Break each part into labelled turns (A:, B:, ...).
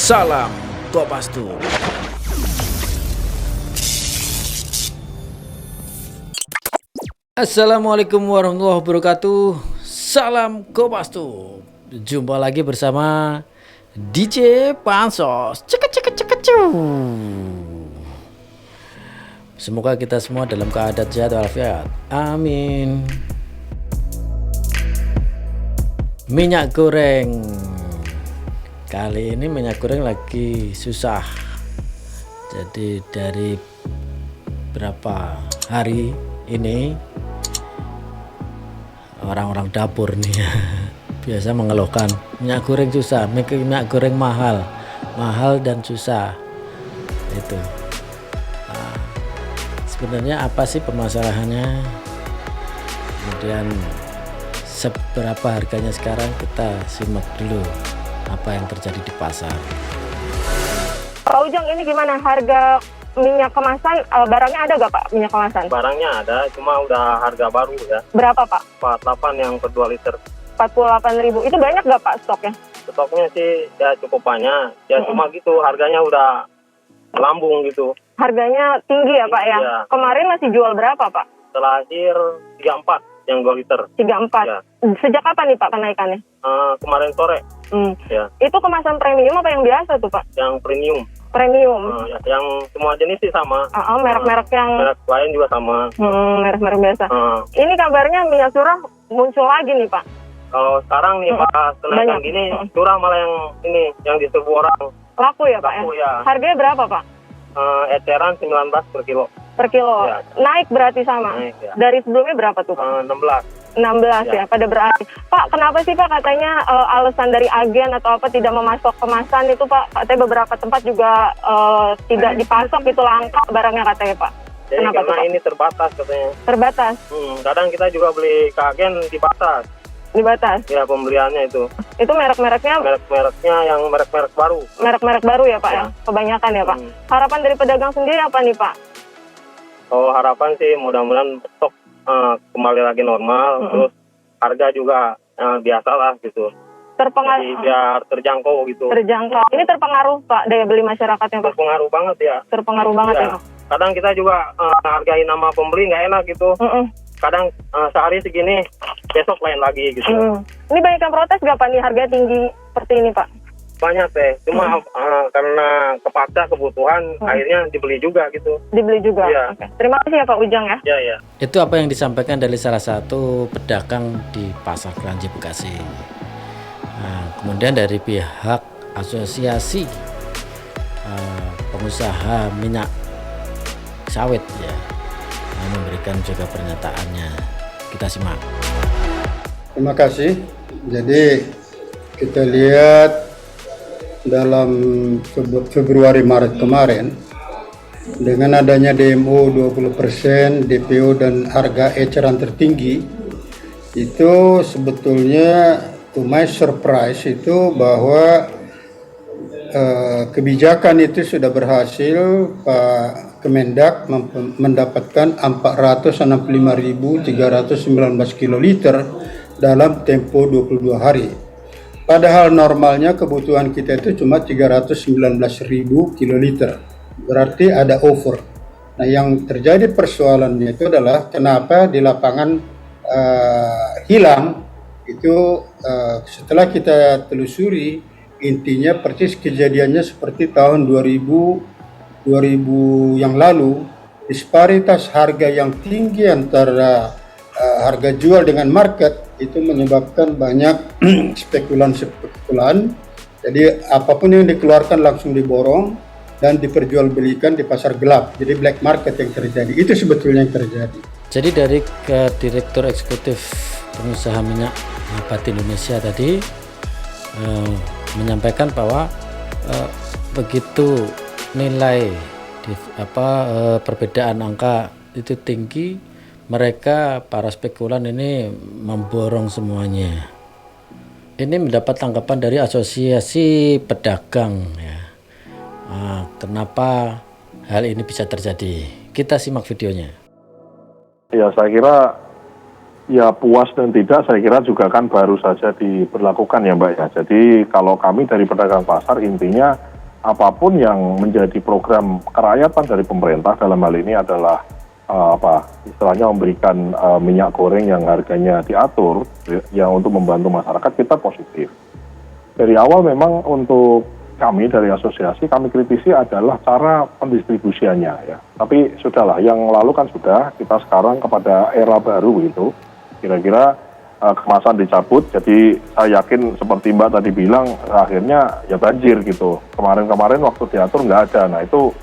A: Salam Kopastus. Assalamualaikum warahmatullahi wabarakatuh. Salam Kopastus. Jumpa lagi bersama DJ Pansos. Semoga kita semua dalam keadaan sehat walafiat. Amin. Minyak goreng. Kali ini minyak goreng lagi susah. Jadi dari berapa hari ini orang-orang dapur nih biasa mengeluhkan minyak goreng susah, minyak goreng mahal dan susah. Itu sebenarnya apa sih permasalahannya, kemudian seberapa harganya sekarang, kita simak dulu apa yang terjadi di pasar.
B: Pak Ujang, ini gimana harga minyak kemasan? Barangnya ada gak Pak, minyak kemasan?
C: Barangnya ada, cuma udah harga baru ya.
B: Berapa Pak?
C: 48 yang per 2 liter.
B: 48.000. Itu banyak gak Pak stoknya?
C: Stoknya sih ya cukup banyak. Ya cuma gitu, harganya udah melambung gitu.
B: Harganya tinggi ya Pak ya?
C: Iya.
B: Kemarin masih jual berapa Pak?
C: Terakhir 34 yang 2 liter.
B: 34.
C: Ya.
B: Sejak kapan nih Pak kenaikannya?
C: Kemarin sore. Ya.
B: Itu kemasan premium apa yang biasa tuh Pak?
C: Yang premium.
B: Premium.
C: Yang semua jenis sih sama.
B: Merek-merek yang
C: merek lain juga sama.
B: merek-merek biasa. Ini kabarnya minyak curah muncul lagi nih Pak.
C: Kalau sekarang nih Pak kenaikan gini, curah malah yang ini yang diserbu orang.
B: Laku ya Pak
C: Laku,
B: ya?
C: ya.
B: Harganya berapa Pak?
C: Eceran 19 per kilo.
B: Per kilo.
C: Ya.
B: Naik berarti sama?
C: Naik, ya.
B: Dari sebelumnya berapa tuh Pak?
C: 16.
B: 16 ya, pada beralih. Pak, kenapa sih Pak katanya alasan dari agen atau apa tidak memasok kemasan itu Pak? Katanya beberapa tempat juga tidak dipasok, itu langka barangnya katanya Pak.
C: Jadi
B: Kenapa
C: karena
B: tuh, Pak?
C: ini terbatas katanya.
B: Terbatas?
C: Kadang kita juga beli ke agen dibatas.
B: Dibatas?
C: Ya pembeliannya itu.
B: Itu merek-mereknya?
C: Merek-mereknya yang merek-merek baru.
B: Merek-merek baru ya Pak ya? Kebanyakan ya Pak? Harapan dari pedagang sendiri apa nih Pak?
C: Oh, harapan sih mudah-mudahan stok kembali lagi normal, terus harga juga biasalah gitu. Jadi biar terjangkau gitu.
B: Terjangkau. Ini terpengaruh Pak daya beli masyarakatnya Pak?
C: Terpengaruh banget ya.
B: Terpengaruh banget ya Pak?
C: Kadang kita juga hargain nama pembeli nggak enak gitu. Kadang sehari segini, besok lain lagi gitu.
B: Ini banyak yang protes nggak Pak nih harga tinggi seperti ini Pak?
C: Banyak teh, cuma karena kepaksa kebutuhan akhirnya dibeli juga gitu.
B: Dibeli juga?
C: Iya.
B: Oke. Terima kasih ya Pak Ujang ya.
C: Iya, iya.
A: Itu apa yang disampaikan dari salah satu pedagang di Pasar Kranji Bekasi. Nah, kemudian dari pihak asosiasi pengusaha minyak sawit ya, memberikan juga pernyataannya. Kita simak.
D: Terima kasih. Jadi kita lihat dalam Februari Maret kemarin, dengan adanya DMO 20%, DPO dan harga eceran tertinggi, itu sebetulnya to my surprise itu bahwa kebijakan itu sudah berhasil. Pak Kemendak mendapatkan 465.319 kiloliter dalam tempo 22 hari. Padahal normalnya kebutuhan kita itu cuma 319.000 kiloliter. Berarti ada over. Nah, yang terjadi persoalannya itu adalah kenapa di lapangan hilang itu. Setelah kita telusuri, intinya persis kejadiannya seperti tahun 2000 yang lalu. Disparitas harga yang tinggi antara harga jual dengan market itu menyebabkan banyak spekulan. Jadi apapun yang dikeluarkan langsung diborong dan diperjualbelikan di pasar gelap. Jadi black market yang terjadi. Itu sebetulnya yang terjadi.
A: Jadi dari Direktur Eksekutif Pengusaha Minyak Nabati Indonesia tadi menyampaikan bahwa begitu nilai perbedaan angka itu tinggi, mereka para spekulan ini memborong semuanya. Ini mendapat tanggapan dari asosiasi pedagang ya. Kenapa hal ini bisa terjadi? Kita simak videonya.
E: Ya, saya kira ya puas dan tidak, saya kira juga kan baru saja diberlakukan ya Mbak ya. Jadi kalau kami dari pedagang pasar intinya apapun yang menjadi program kerakyatan dari pemerintah dalam hal ini adalah istilahnya memberikan minyak goreng yang harganya diatur yang untuk membantu masyarakat, kita positif. Dari awal memang untuk kami dari asosiasi, kami kritisi adalah cara pendistribusiannya ya. Tapi sudahlah, yang lalu kan sudah, kita sekarang kepada era baru gitu. Kira-kira kemasan dicabut, jadi saya yakin seperti Mbak tadi bilang, akhirnya ya banjir gitu. Kemarin-kemarin waktu diatur nggak ada. Nah itu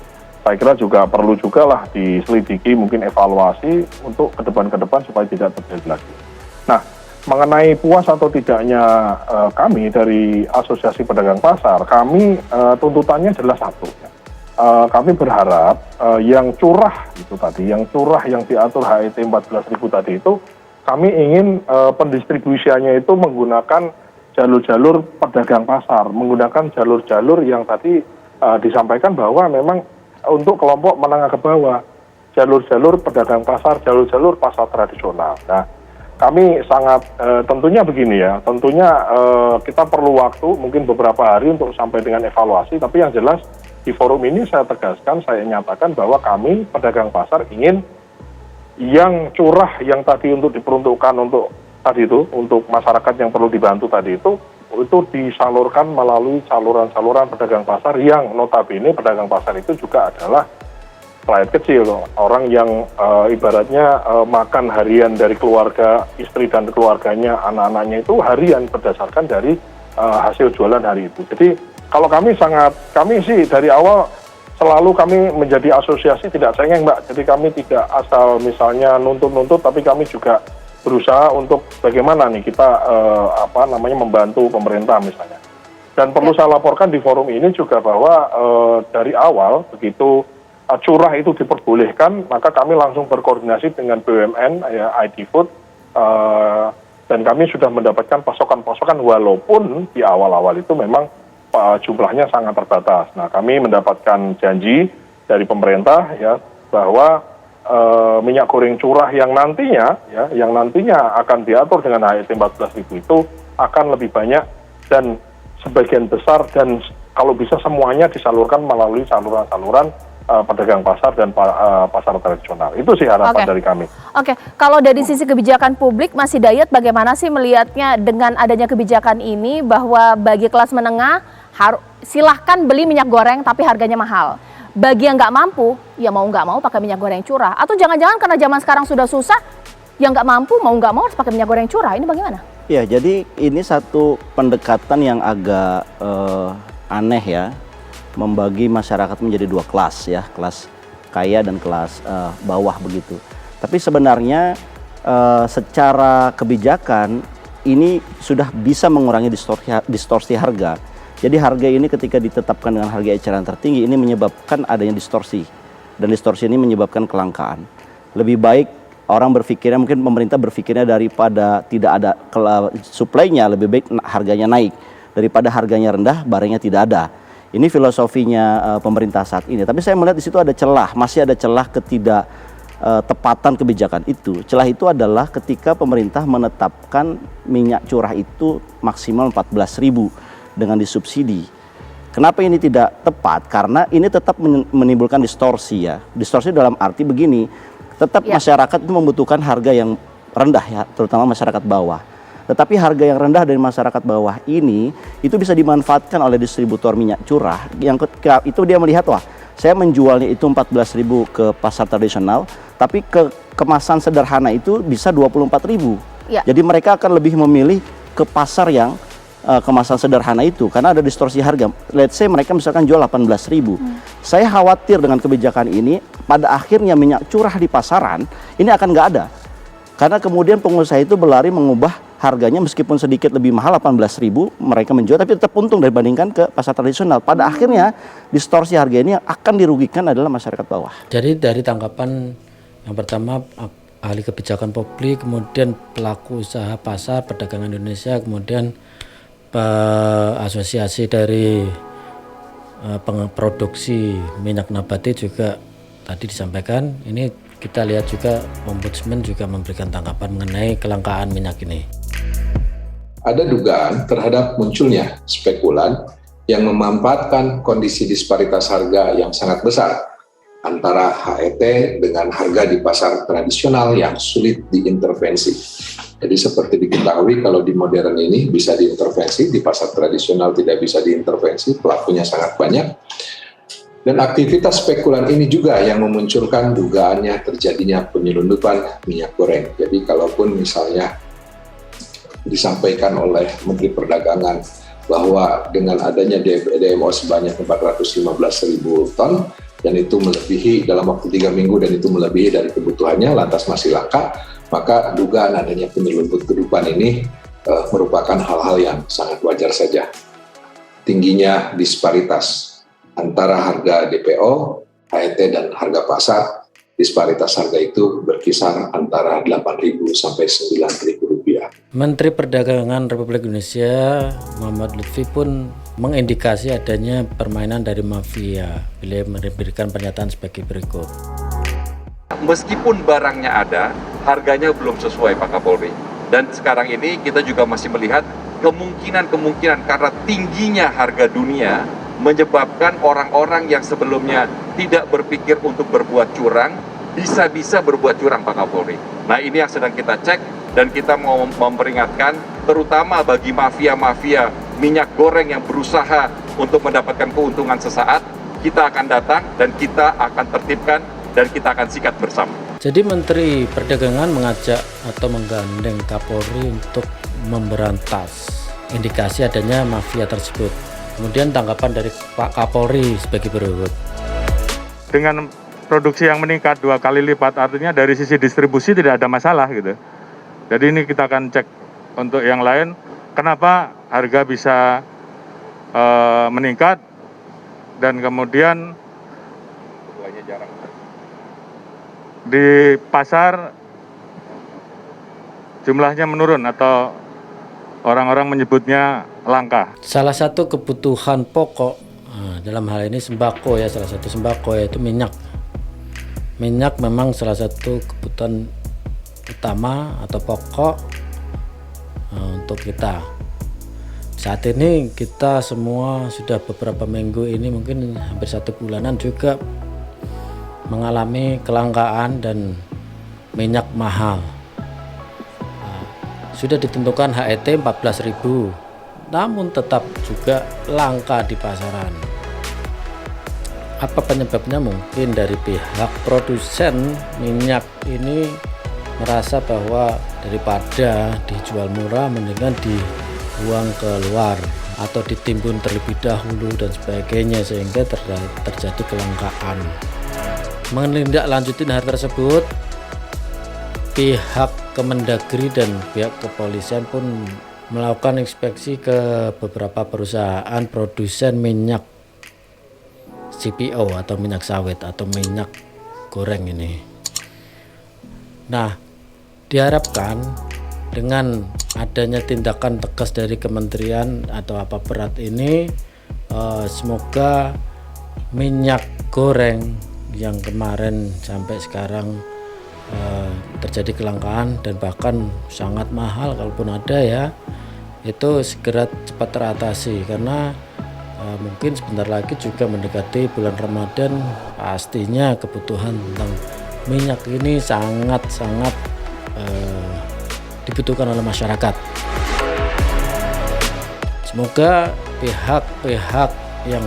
E: saya kira juga perlu juga lah diselidiki, mungkin evaluasi untuk ke depan supaya tidak terjadi lagi. Nah, mengenai puas atau tidaknya kami dari Asosiasi Pedagang Pasar, kami tuntutannya jelas satu. Kami berharap yang curah itu tadi, yang diatur HET 14.000 tadi itu, kami ingin pendistribusiannya itu menggunakan jalur-jalur pedagang pasar, menggunakan jalur-jalur yang tadi disampaikan bahwa memang untuk kelompok menengah ke bawah, jalur-jalur pedagang pasar, jalur-jalur pasar tradisional. Nah, kami sangat tentunya begini ya, tentunya kita perlu waktu mungkin beberapa hari untuk sampai dengan evaluasi, tapi yang jelas di forum ini saya tegaskan, saya nyatakan bahwa kami pedagang pasar ingin yang curah yang tadi untuk diperuntukkan untuk tadi itu, untuk masyarakat yang perlu dibantu tadi itu disalurkan melalui saluran-saluran pedagang pasar yang notabene pedagang pasar itu juga adalah rakyat kecil, orang yang ibaratnya makan harian dari keluarga, istri dan keluarganya, anak-anaknya itu harian berdasarkan dari hasil jualan hari itu. Jadi kalau kami sih dari awal selalu kami menjadi asosiasi tidak cengeng Mbak, jadi kami tidak asal misalnya nuntut-nuntut, tapi kami juga berusaha untuk bagaimana nih kita membantu pemerintah misalnya. Dan perlu saya laporkan di forum ini juga bahwa dari awal begitu curah itu diperbolehkan, maka kami langsung berkoordinasi dengan BUMN, ya, ID Food, dan kami sudah mendapatkan pasokan-pasokan walaupun di awal-awal itu memang jumlahnya sangat terbatas. Nah, kami mendapatkan janji dari pemerintah ya bahwa minyak goreng curah yang nantinya akan diatur dengan HET 14.000 itu akan lebih banyak dan sebagian besar dan kalau bisa semuanya disalurkan melalui saluran-saluran pedagang pasar dan pasar tradisional. Itu sih harapan dari kami.
F: Oke, kalau dari sisi kebijakan publik, Mas Hidayat bagaimana sih melihatnya dengan adanya kebijakan ini bahwa bagi kelas menengah silahkan beli minyak goreng tapi harganya mahal. Bagi yang nggak mampu, ya mau nggak mau pakai minyak goreng curah. Atau jangan-jangan karena zaman sekarang sudah susah, yang nggak mampu mau nggak mau harus pakai minyak goreng curah. Ini bagaimana?
G: Ya, jadi ini satu pendekatan yang agak aneh ya. Membagi masyarakat menjadi dua kelas ya, kelas kaya dan kelas bawah begitu. Tapi sebenarnya secara kebijakan ini sudah bisa mengurangi distorsi harga. Jadi harga ini ketika ditetapkan dengan harga eceran tertinggi ini menyebabkan adanya distorsi. Dan distorsi ini menyebabkan kelangkaan. Lebih baik orang berpikirnya, mungkin pemerintah berpikirnya daripada tidak ada suplainya, lebih baik harganya naik. Daripada harganya rendah, barangnya tidak ada. Ini filosofinya pemerintah saat ini. Tapi saya melihat di situ ada celah, masih ada celah tepatan kebijakan itu. Celah itu adalah ketika pemerintah menetapkan minyak curah itu maksimal 14.000 dengan disubsidi. Kenapa ini tidak tepat? Karena ini tetap menimbulkan distorsi ya. Distorsi dalam arti begini, tetap masyarakat itu membutuhkan harga yang rendah ya, terutama masyarakat bawah. Tetapi harga yang rendah dari masyarakat bawah ini itu bisa dimanfaatkan oleh distributor minyak curah yang ketika itu dia melihat, wah saya menjualnya itu 14.000 ke pasar tradisional, tapi ke kemasan sederhana itu bisa 24.000. Ya. Jadi mereka akan lebih memilih ke pasar yang kemasan sederhana itu karena ada distorsi harga. Let's say mereka misalkan jual 18.000. Saya khawatir dengan kebijakan ini pada akhirnya minyak curah di pasaran ini akan nggak ada. Karena kemudian pengusaha itu berlari mengubah harganya meskipun sedikit lebih mahal 18.000 mereka menjual tapi tetap untung dibandingkan ke pasar tradisional. Pada akhirnya distorsi harga ini yang akan dirugikan adalah masyarakat bawah. Jadi
A: dari tanggapan yang pertama ahli kebijakan publik, kemudian pelaku usaha pasar perdagangan Indonesia, kemudian asosiasi dari produksi minyak nabati juga tadi disampaikan. Ini kita lihat juga Ombudsman juga memberikan tanggapan mengenai kelangkaan minyak ini.
H: Ada dugaan terhadap munculnya spekulan yang memanfaatkan kondisi disparitas harga yang sangat besar antara HET dengan harga di pasar tradisional yang sulit diintervensi. Jadi seperti diketahui kalau di modern ini bisa diintervensi, di pasar tradisional tidak bisa diintervensi, pelakunya sangat banyak. Dan aktivitas spekulan ini juga yang memunculkan dugaannya terjadinya penyelundupan minyak goreng. Jadi kalaupun misalnya disampaikan oleh Menteri Perdagangan bahwa dengan adanya DMO sebanyak 415.000 ton, dan itu melebihi dalam waktu 3 minggu dan itu melebihi dari kebutuhannya, lantas masih langka, maka dugaan adanya penyelundupan ini merupakan hal-hal yang sangat wajar saja. Tingginya disparitas antara harga DPO, HET, dan harga pasar, disparitas harga itu berkisar antara 8.000 sampai 9.000 rupiah.
A: Menteri Perdagangan Republik Indonesia Muhammad Lutfi pun mengindikasi adanya permainan dari mafia. Beliau memberikan pernyataan sebagai berikut.
I: Meskipun barangnya ada, harganya belum sesuai Pak Kapolri. Dan sekarang ini kita juga masih melihat kemungkinan karena tingginya harga dunia menyebabkan orang-orang yang sebelumnya tidak berpikir untuk berbuat curang, bisa-bisa berbuat curang Pak Kapolri. Nah ini yang sedang kita cek dan kita mau memperingatkan terutama bagi mafia-mafia minyak goreng yang berusaha untuk mendapatkan keuntungan sesaat, kita akan datang dan kita akan tertibkan dan kita akan sikat bersama.
A: Jadi Menteri Perdagangan mengajak atau menggandeng Kapolri untuk memberantas indikasi adanya mafia tersebut. Kemudian tanggapan dari Pak Kapolri sebagai berikut.
J: Dengan produksi yang meningkat 2 kali lipat, artinya dari sisi distribusi tidak ada masalah gitu. Jadi ini kita akan cek untuk yang lain, kenapa harga bisa meningkat dan kemudian di pasar jumlahnya menurun atau orang-orang menyebutnya langka.
A: Salah satu kebutuhan pokok dalam hal ini sembako ya, salah satu sembako yaitu minyak. Minyak memang salah satu kebutuhan utama atau pokok untuk kita. Saat ini kita semua sudah beberapa minggu ini, mungkin hampir 1 bulanan juga mengalami kelangkaan dan minyak mahal. Sudah ditentukan HET 14.000, namun tetap juga langka di pasaran. Apa penyebabnya? Mungkin dari pihak produsen minyak ini merasa bahwa daripada dijual murah mendingan dibuang keluar atau ditimbun terlebih dahulu dan sebagainya, sehingga terjadi kelangkaan. Menindaklanjuti hal tersebut, pihak Kemendagri dan pihak kepolisian pun melakukan inspeksi ke beberapa perusahaan produsen minyak CPO atau minyak sawit atau minyak goreng ini. Nah, diharapkan dengan adanya tindakan tegas dari kementerian atau apa berat ini, semoga minyak goreng yang kemarin sampai sekarang terjadi kelangkaan dan bahkan sangat mahal kalaupun ada ya, itu segera cepat teratasi, karena mungkin sebentar lagi juga mendekati bulan Ramadan, pastinya kebutuhan tentang minyak ini sangat-sangat dibutuhkan oleh masyarakat. Semoga pihak-pihak yang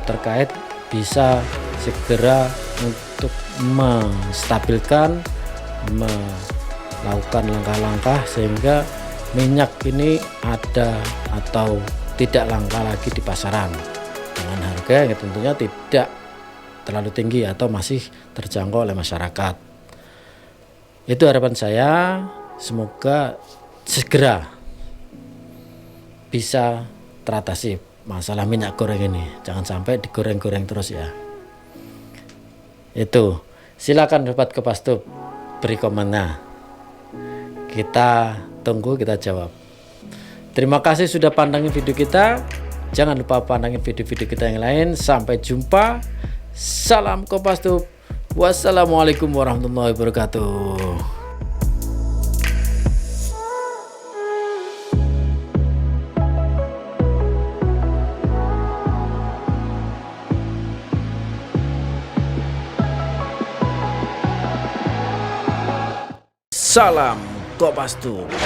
A: terkait bisa segera untuk menstabilkan, melakukan langkah-langkah sehingga minyak ini ada atau tidak langka lagi di pasaran dengan harga yang tentunya tidak terlalu tinggi atau masih terjangkau oleh masyarakat. Itu harapan saya, semoga segera bisa teratasi masalah minyak goreng ini. Jangan sampai digoreng-goreng terus ya. Itu, silakan Sobat Kopassus beri komentar. Kita tunggu, kita jawab. Terima kasih sudah pandangin video kita. Jangan lupa pandangin video-video kita yang lain. Sampai jumpa. Salam Kopassus. Wassalamualaikum warahmatullahi wabarakatuh. Salam Kopastus.